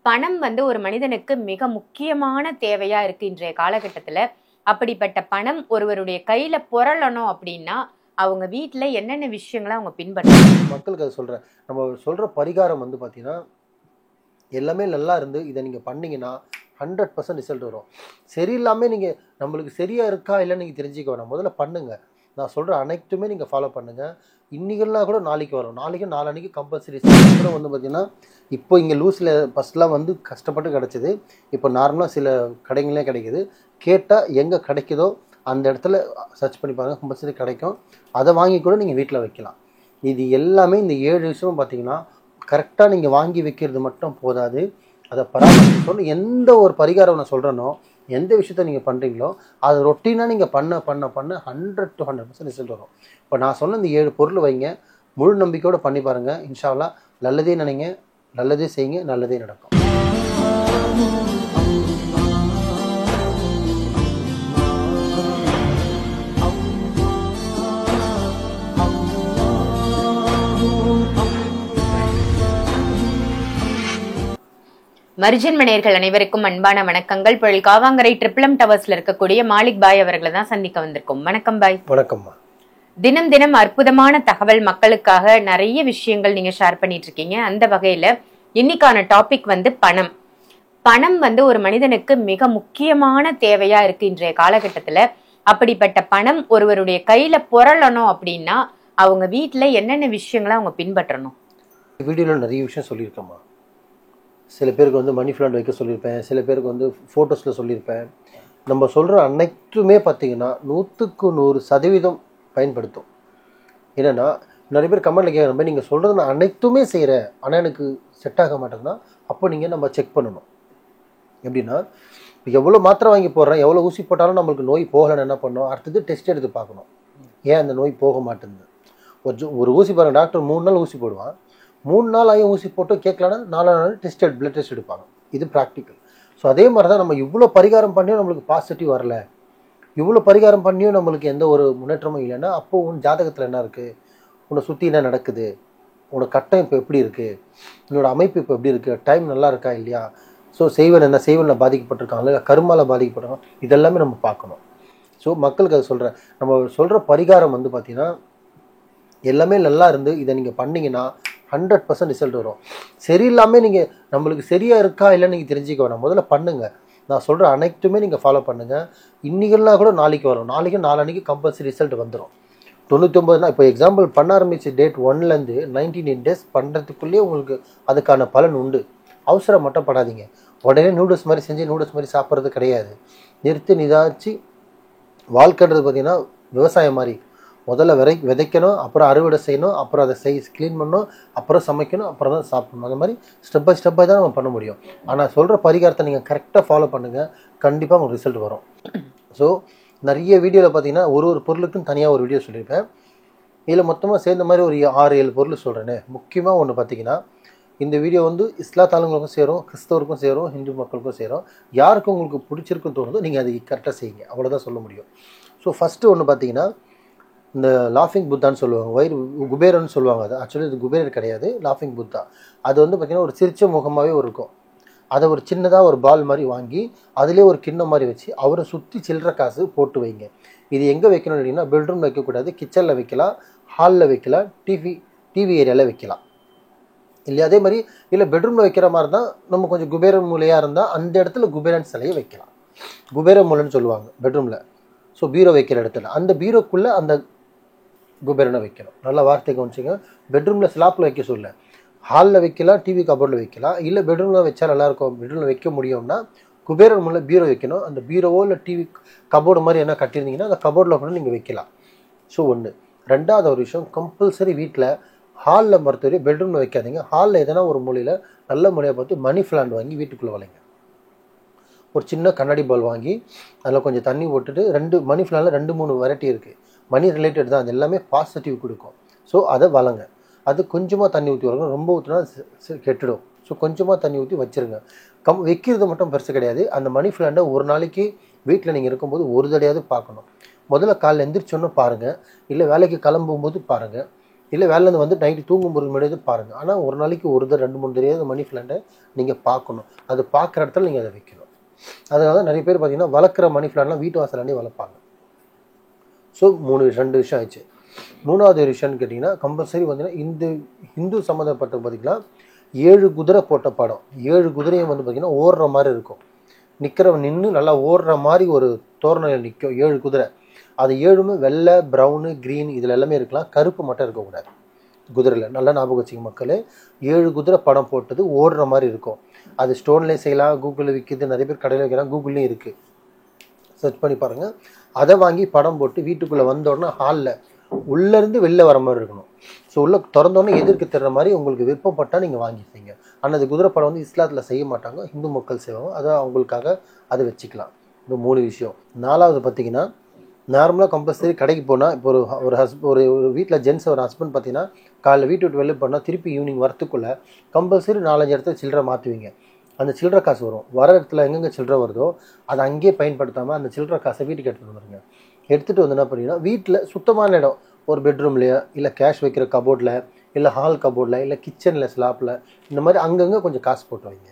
பணம் ஒரு மனிதனுக்கு மிக முக்கியமான தேவையா இருக்கு இன்றைய காலகட்டத்துல. அப்படிப்பட்ட பணம் ஒருவருடைய கையில புரளணும் அப்படின்னா அவங்க வீட்டுல என்னென்ன விஷயங்களை அவங்க பின்பற்றணும்? மக்களுக்கு அதை சொல்றேன். நம்ம சொல்ற பரிகாரம் பாத்தீங்கன்னா எல்லாமே நல்லா இருந்து இதை நீங்க பண்ணீங்கன்னா 100% ரிசல்ட் வரும். சரியில்லாம நீங்க நம்மளுக்கு சரியா இருக்கா இல்லைன்னு நீங்க தெரிஞ்சுக்க வேணாம். முதல்ல பண்ணுங்க. நான் சொல்ற அனைத்துமே நீங்க ஃபாலோ பண்ணுங்க. இன்னைக்குலாம் கூட நாளைக்கு வரும், நாளைக்கு நாளான்னைக்கு கம்பல்சரி. கூட பார்த்தீங்கன்னா இப்போ இங்கே லூஸில் ஃபஸ்ட்லாம் கஷ்டப்பட்டு கிடச்சிது. இப்போ நார்மலாக சில கடைங்களே கிடைக்குது. கேட்டால் எங்கே கிடைக்குதோ அந்த இடத்துல சர்ச் பண்ணி பாருங்கள், கம்பல்சரி கிடைக்கும். அதை வாங்கி கூட நீங்கள் வீட்டில் வைக்கலாம். இது எல்லாமே இந்த 7 விஷயமும் பார்த்தீங்கன்னா கரெக்டாக நீங்கள் வாங்கி வைக்கிறது மட்டும் போதாது, அதை பராமரிக்கணும். எந்த ஒரு பரிகாரம் நான் சொல்கிறேனோ, எந்த விஷயத்த நீங்கள் பண்ணுறீங்களோ அது ரொட்டீனாக நீங்கள் பண்ண 100 to 100% ரிசல்ட் வரும். இப்போ நான் சொன்ன இந்த 7 பொருள் வைங்க, முழு நம்பிக்கையோடு பண்ணி பாருங்கள். இன்ஷா அல்லாஹ் நல்லதே நினைங்க, நல்லதே செய்யுங்க, நல்லதே நடக்கும். மர்ஜன் மணியர்கள் அனைவருக்கும் அன்பான வணக்கங்கள். பொருள் காவாங்கரை ட்ரிபிள் டவர்ஸ்ல இருக்கக்கூடிய மாலிக் பாய் அவர்களை தான் சந்திக்க வந்திருக்கோம். வணக்கம் பாய். வணக்கம்மா. தினம் தினம் அற்புதமான தகவல் மக்களுக்காக நிறைய விஷயங்கள் நீங்க ஷேர் பண்ணிட்டு இருக்கீங்க. அந்த வகையில இன்னைக்கான டாபிக் பணம். பணம் ஒரு மனிதனுக்கு மிக முக்கியமான தேவையா இருக்கு இன்றைய காலகட்டத்துல. அப்படிப்பட்ட பணம் ஒருவருடைய கையில புரளணும் அப்படின்னா அவங்க வீட்டுல என்னென்ன விஷயங்களை அவங்க பின்பற்றணும்? வீடியோல நிறைய விஷயம் சொல்லியிருக்கேம்மா. சில பேருக்கு மணி பிளான்ட் வைக்க சொல்லியிருப்பேன், சில பேருக்கு ஃபோட்டோஸில் சொல்லியிருப்பேன். நம்ம சொல்கிற அனைத்துமே பார்த்தீங்கன்னா 100க்கு 100% பயன்படுத்தும். என்னென்னா நிறைய பேர் கமெண்ட்டில் கேட்குற மாதிரி நீங்கள் சொல்கிறது நான் அனைத்துமே செய்கிறேன், ஆனால் எனக்கு செட் ஆக மாட்டேங்குன்னா அப்போ நீங்கள் நம்ம செக் பண்ணணும். எப்படின்னா எவ்வளோ மாத்திரை வாங்கி போடுறேன், எவ்வளோ ஊசி போட்டாலும் நம்மளுக்கு நோய் போகலைன்னு என்ன பண்ணணும், அடுத்தது டெஸ்ட் எடுத்து பார்க்கணும். ஏன் அந்த நோய் போக மாட்டேங்குது? ஒரு ஊசி பாருங்கள், டாக்டர் 3 நாள் ஊசி போடுவான், 3 நாள் ஆகியும் ஊசி போட்டு கேட்கலன்னா 4ஆம் நாள் பிளட் டெஸ்ட் எடுப்பாங்க. இது ப்ராக்டிக்கல். ஸோ அதே மாதிரி தான் நம்ம இவ்வளோ பரிகாரம் பண்ணியும் நம்மளுக்கு பாசிட்டிவ் வரல, இவ்வளோ பரிகாரம் பண்ணியும் நம்மளுக்கு எந்த ஒரு முன்னேற்றமும் இல்லைன்னா அப்போ உன் ஜாதகத்தில் என்ன இருக்குது, உன்னை சுற்றி என்ன நடக்குது, உன்னோட கட்டம் இப்போ எப்படி இருக்குது, உன்னோட அமைப்பு இப்போ எப்படி இருக்குது, டைம் நல்லா இருக்கா இல்லையா, ஸோ செய்வனில் பாதிக்கப்பட்டிருக்காங்க இல்லை கருமாவில் பாதிக்கப்பட்டிருக்காங்க, இதெல்லாமே நம்ம பார்க்கணும். ஸோ மக்களுக்கு அதை சொல்கிறேன். நம்ம சொல்கிற பரிகாரம் பார்த்தீங்கன்னா எல்லாமே நல்லா இருந்து இதை நீங்கள் பண்ணிங்கன்னா 100% ரிசல்ட் வரும். சரியில்லாமல் நீங்கள் நம்மளுக்கு சரியாக இருக்கா இல்லைன்னு நீங்கள் தெரிஞ்சுக்க வேணாம். முதல்ல பண்ணுங்கள். நான் சொல்கிற அனைத்துமே நீங்கள் ஃபாலோ பண்ணுங்கள். இன்றைக்கெல்லாம் கூட நாளைக்கு வரும், நாளைக்கு நாளான்னைக்கு கம்பல்சரி ரிசல்ட் வந்துடும். 99 இப்போ எக்ஸாம்பிள் பண்ண ஆரம்பிச்சு டேட் 1லேருந்து 19 days பண்ணுறதுக்குள்ளேயே உங்களுக்கு அதுக்கான பலன் உண்டு. அவசரம் மட்டும் படாதீங்க. உடனே நூடுல்ஸ் மாதிரி செஞ்சு நூடுல்ஸ் மாதிரி சாப்பிட்றது கிடையாது. நிறுத்தி நிதாச்சு. வாழ்க்கைன்றது பார்த்திங்கன்னா விவசாயம் மாதிரி. முதல்ல விதைக்கணும், அப்புறம் அறுவடை செய்யணும், அப்புறம் அதை க்ளீன் பண்ணணும், அப்புறம் சமைக்கணும், அப்புறம் தான் சாப்பிடணும். அந்த மாதிரி ஸ்டெப் பை தான் நம்ம பண்ண முடியும். ஆனால் சொல்கிற பரிகாரத்தை நீங்கள் கரெக்டாக ஃபாலோ பண்ணுங்கள், கண்டிப்பாக உங்களுக்கு ரிசல்ட் வரும். ஸோ நிறைய வீடியோவில் பார்த்தீங்கன்னா ஒரு பொருளுக்குன்னு தனியாக ஒரு வீடியோ சொல்லியிருப்பேன். இதில் மொத்தமாக சேர்ந்த மாதிரி ஒரு 6-7 பொருள் சொல்கிறேனே. முக்கியமாக ஒன்று பார்த்தீங்கன்னா இந்த வீடியோ இஸ்லாத் ஆளுங்களுக்கும் சேரும், கிறிஸ்தவருக்கும் சேரும், ஹிந்து மக்களுக்கும் சேரும். யாருக்கும் உங்களுக்கு பிடிச்சிருக்குன்னு தோணுதோ நீங்கள் அதை கரெக்டாக செய்யுங்க, அவ்வளோதான் சொல்ல முடியும். ஸோ ஃபஸ்ட்டு ஒன்று பார்த்தீங்கன்னா இந்த லாஃபிங் புத்தான்னு சொல்லுவாங்க, வயிறு குபேரன்னு சொல்லுவாங்க. அது ஆக்சுவலி இது குபேரர் கிடையாது, லாஃபிங் புத்தா. அது பார்த்திங்கன்னா ஒரு சிரிச்ச முகமாகவே இருக்கும். அதை ஒரு சின்னதாக ஒரு பால் மாதிரி வாங்கி அதிலே ஒரு கிண்ணம் மாதிரி வச்சு அவரை சுற்றி சில்லற காசு போட்டு வைங்க. இது எங்கே வைக்கணும் அப்படின்னா பெட்ரூமில் வைக்கக்கூடாது, கிச்சனில் வைக்கலாம், ஹாலில் வைக்கலாம், டிவி ஏரியாவில் வைக்கலாம் இல்லையா. அதே மாதிரி இல்லை பெட்ரூமில் வைக்கிற மாதிரி தான் நம்ம கொஞ்சம் குபேரன் மூலையாக இருந்தால் அந்த இடத்துல குபேரன் சிலையை வைக்கலாம். குபேர மூலைன்னு சொல்லுவாங்க பெட்ரூமில். ஸோ பீரோ வைக்கிற இடத்துல அந்த பீரோக்குள்ளே அந்த குபேரனை வைக்கணும். நல்லா வார்த்தை கவனிச்சுங்க. பெட்ரூமில் ஸ்லாப்பில் வைக்க சொல்ல, ஹாலில் வைக்கலாம், டிவி கபோர்டில் வைக்கலாம். இல்லை பெட்ரூமில் வச்சா நல்லாயிருக்கும், பெட்ரூமில் வைக்க முடியும்னா குபேரன் மூலம் பீரோ வைக்கணும். அந்த பீரோவோ இல்லை டிவி கபோர்டு மாதிரி என்ன கட்டியிருந்தீங்கன்னா அந்த கபோர்டில் கூட நீங்கள் வைக்கலாம். ஸோ ஒன்று. ரெண்டாவது ஒரு விஷயம், கம்பல்சரி வீட்டில் ஹாலில் மறுத்தவரை பெட்ரூமில் வைக்காதீங்க. ஹாலில் எதனா ஒரு மூலையில் நல்ல மூலையை பார்த்து மணி பிளான்ட் வாங்கி வீட்டுக்குள்ளே வளைங்க. ஒரு சின்ன கண்ணாடி பால் வாங்கி அதில் கொஞ்சம் தண்ணி போட்டுட்டு 2 மணி பிளானில் 2-3 வெரைட்டி இருக்குது. மணி ரிலேட்டட் தான், அது எல்லாமே பாசிட்டிவ் கொடுக்கும். ஸோ அதை வளங்க. அது கொஞ்சமாக தண்ணி ஊற்றி வரணும், ரொம்ப ஊற்றினா கெட்டுடும். ஸோ கொஞ்சமாக தண்ணி ஊற்றி வச்சுருங்க. வைக்கிறது மட்டும் பெருசு கிடையாது. அந்த மணி பிளான்ட்டை ஒரு நாளைக்கு வீட்டில் நீங்கள் இருக்கும்போது ஒரு தடையாவது பார்க்கணும். முதல்ல காலைல எந்திரிச்சோன்னு பாருங்கள், இல்லை வேலைக்கு கிளம்பும்போது பாருங்கள். இல்லை வேலையிலேருந்து வந்து நைட்டு தூங்கும்போது முன்னாடி பாருங்கள். ஆனால் ஒரு நாளைக்கு ஒரு தடவை 2-3 தெரியாத மணி பிளான்ட்டை நீங்கள் பார்க்கணும். அது பார்க்குற இடத்துல நீங்கள் அதை வைக்கணும். அதனால தான் நிறைய பேர் பார்த்தீங்கன்னா வளர்க்குற மணி பிளான்லாம் வீட்டு வாசலாண்டி வளர்ப்பாங்க. ஸோ 2 விஷயம் ஆயிடுச்சு. 3வது விஷயம்னு கேட்டிங்கன்னா கம்பல்சரி பார்த்தீங்கன்னா இந்த ஹிந்து சம்மந்தப்பட்ட பார்த்திங்கன்னா 7 குதிரை போட்ட படம். 7 குதிரையும் வந்து பார்த்திங்கன்னா ஓடுற மாதிரி இருக்கும். நிற்கிறவன் நின்று நல்லா ஓடுற மாதிரி ஒரு தோரணையில் நிற்கும் 7 குதிரை. அது 7மே வெள்ளை, ப்ரௌனு, க்ரீன் இதில் எல்லாமே இருக்கலாம். கருப்பு மட்டும் இருக்கக்கூடாது குதிரையில். நல்லா ஞாபகம் வச்சுக்க மக்களே. 7 குதிரை படம் போட்டது ஓடுற மாதிரி இருக்கும். அது ஸ்டோன்லேயே செய்யலாம், கூகுளில் விற்கிது, நிறைய பேர் கடையில் வைக்கிறாங்க, கூகுள்லேயும் இருக்குது, சர்ச் பண்ணி பாருங்கள். அதை வாங்கி படம் போட்டு வீட்டுக்குள்ளே வந்தோடனே ஹாலில் உள்ளேருந்து வெளில வர மாதிரி இருக்கணும். ஸோ உள்ளே திறந்தோடனே எதிர்க்கு தர்ற மாதிரி உங்களுக்கு விருப்பப்பட்டால் நீங்கள் வாங்கிப்பீங்க. ஆனால் அது குதிரை படம் வந்து இஸ்லாத்தில் செய்ய மாட்டாங்க, இந்து மக்கள் செய்வாங்க. அதை அவங்களுக்காக அதை வச்சுக்கலாம். இந்த 3 விஷயம். 4வது பார்த்தீங்கன்னா நார்மலாக கம்பல்சரி கடைக்கு போனால் இப்போ ஒரு வீட்டில் ஜென்ஸ் ஒரு ஹஸ்பண்ட் பார்த்தீங்கன்னா காலைல வீட்டு விட்டு வெளில போனால் திருப்பி ஈவினிங் வரத்துக்குள்ளே கம்பல்சரி 4-5 இடத்துல சில்லறை மாற்றுவீங்க. அந்த சில்லறை காசு வரும். வர இடத்துல எங்கெங்கே சில்லறை வருதோ அதை அங்கேயே பயன்படுத்தாமல் அந்த சில்லறை காசை வீட்டுக்கு எடுத்துகிட்டு வந்துடுங்க. எடுத்துகிட்டு வந்து என்ன பண்ணிங்கன்னா வீட்டில் சுத்தமான இடம், ஒரு பெட்ரூம்லையோ இல்லை கேஷ் வைக்கிற கபோர்டில் இல்லை ஹால் கபோர்டில் இல்லை கிச்சனில் ஸ்லாப்பில் இந்த மாதிரி அங்கங்கே கொஞ்சம் காசு போட்டு வைங்க.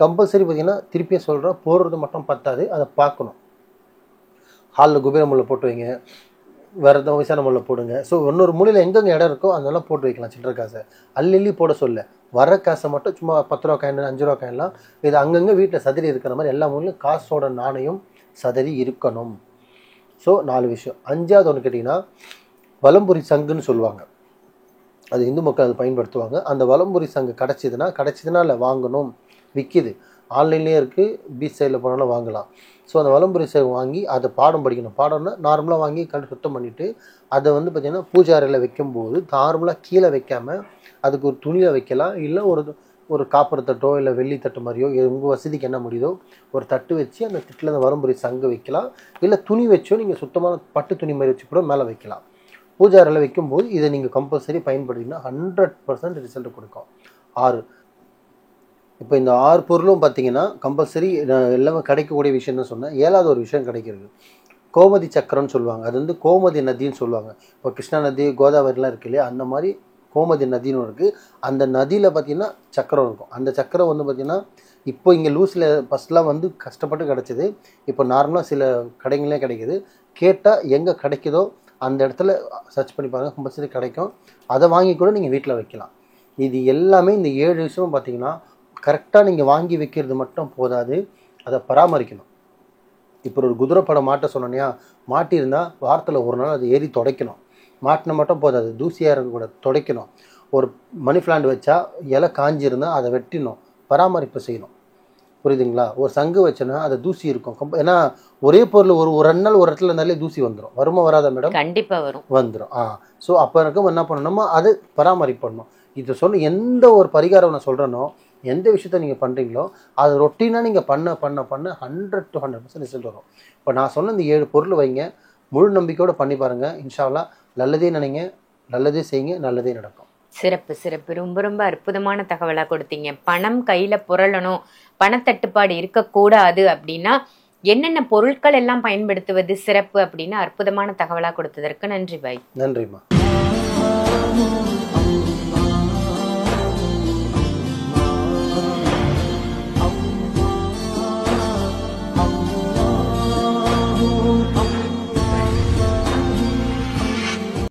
கம்பல்சரி பார்த்திங்கன்னா திருப்பியும் சொல்கிறேன், போடுறது மட்டும் பத்தாது, அதை பார்க்கணும். ஹாலில் குபேர முல்லை போட்டு வைங்க, வேறு எதாவது வயசான முல்லை போடுங்க. ஸோ இன்னொரு மூலையில் எங்கெங்கே இடம் இருக்கோ அதெல்லாம் போட்டு வைக்கலாம். சில்லறை காசை அள்ளி போட சொல்ல, வர காசை மட்டும் சும்மா 10 ரூபா காயின் 5 ரூபா காயின்லாம் இது அங்கங்கே வீட்டில் சதுரி இருக்கிற மாதிரி எல்லா மூலையும் காசோட நாணயம் சதுரி இருக்கணும். ஸோ 4 விஷயம். 5வது ஒன்று கேட்டிங்கன்னா வலம்புரி சங்குன்னு சொல்லுவாங்க. அது இந்து மக்கள் அதை பயன்படுத்துவாங்க. அந்த வலம்புரி சங்கு கிடச்சிதுன்னா இல்லை வாங்கணும், விற்கிது, ஆன்லைன்லேயே இருக்குது, பீச் சைடில் போனாலும் வாங்கலாம். ஸோ அந்த வலம்புரி சங்கு வாங்கி அதை பாடம் படிக்கணும். பாடம்னா நார்மலாக வாங்கி சுத்தம் பண்ணிவிட்டு அதை வந்து பார்த்திங்கன்னா பூஜை அறையில் வைக்கும்போது நார்மலாக கீழே வைக்காமல் அதுக்கு ஒரு துணியில் வைக்கலாம். இல்லை ஒரு காப்பர் தட்டோ இல்லை வெள்ளி தட்டு மாதிரியோ உங்கள் வசதிக்கு என்ன முடியுதோ ஒரு தட்டு வச்சு அந்த தட்டில் அந்த வலம்புரி சங்கு வைக்கலாம். இல்லை துணி வச்சோ நீங்கள் சுத்தமான பட்டு துணி மாதிரி வச்சு கூட மேலே வைக்கலாம். பூஜை அறையில் வைக்கும்போது இதை நீங்கள் கம்பல்சரி பயன்படுத்தினா 100% ரிசல்ட் கொடுக்கும். 6 இப்போ இந்த 6 பொருளும் பார்த்தீங்கன்னா கம்பல்சரி எல்லாமே கிடைக்கக்கூடிய விஷயம்னு சொன்னேன். 7வது ஒரு விஷயம் கிடைக்கிறது கோமதி சக்கரம்னு சொல்லுவாங்க. அது வந்து கோமதி நதின்னு சொல்லுவாங்க. இப்போ கிருஷ்ணா நதி, கோதாவரிலாம் இருக்கு இல்லையா, அந்த மாதிரி கோமதி நதின்னு இருக்குது. அந்த நதியில் பார்த்திங்கன்னா சக்கரம் இருக்கும். அந்த சக்கரம் வந்து பார்த்திங்கன்னா இப்போ இங்கே லூஸில் ஃபஸ்ட்லாம் வந்து கஷ்டப்பட்டு கிடச்சிது. இப்போ நார்மலாக சில கடைங்களே கிடைக்கிது. கேட்டால் எங்கே கிடைக்குதோ அந்த இடத்துல சர்ச் பண்ணி பாருங்கள், கம்பல்சரி கிடைக்கும். அதை வாங்கி கூட நீங்கள் வீட்டில் வைக்கலாம். இது எல்லாமே இந்த 7 விஷயமும் பார்த்திங்கன்னா கரெக்டாக நீங்கள் வாங்கி வைக்கிறது மட்டும் போதாது, அதை பராமரிக்கணும். இப்போ ஒரு குதிரை படம் மாட்ட சொன்னோன்னா மாட்டியிருந்தால் வாரத்தில் ஒரு நாள் அதை ஏறி துடைக்கணும். மாட்டின மட்டும் போதாது, தூசியாக இருக்கக்கூடாது, துடைக்கணும். ஒரு மணி பிளான்ட் வச்சா இலை காஞ்சிருந்தால் அதை வெட்டிடணும், பராமரிப்பு செய்யணும். புரியுதுங்களா? ஒரு சங்கு வச்சோன்னா அதை தூசி இருக்கும். ஏன்னா ஒரே பொருள் ஒரு 2 நாள் ஒரு இடத்துல இருந்தாலே தூசி வந்துடும். வருமா வராதா மேடம்? கண்டிப்பாக வரும், வந்துடும். ஸோ அப்போ இருக்கும் என்ன பண்ணணுமோ அதை பராமரிப்பு பண்ணணும். இது சொன்ன எந்த ஒரு பரிகாரம் நான் சொல்கிறேனோ, எந்த விஷயத்த நீங்கள் பண்ணுறீங்களோ அது ரொட்டீனாக நீங்கள் பண்ண 100 to 100% ரிசல்ட் வரும். இப்போ நான் சொன்ன இந்த 7 பொருள் வைங்க, முழு நம்பிக்கையோடு பண்ணி பாருங்கள். இன்ஷா அல்லாஹ் நல்லதே நினைங்க, நல்லதே செய்யுங்க, நல்லதே நடக்கும். சிறப்பு சிறப்பு. ரொம்ப ரொம்ப அற்புதமான தகவலாக கொடுத்தீங்க. பணம் கையில் புரளணும், பணத்தட்டுப்பாடு இருக்கக்கூடாது அப்படின்னா என்னென்ன பொருட்கள் எல்லாம் பயன்படுத்துவது சிறப்பு அப்படின்னு அற்புதமான தகவலாக கொடுத்ததற்கு நன்றி பாய். நன்றிம்மா.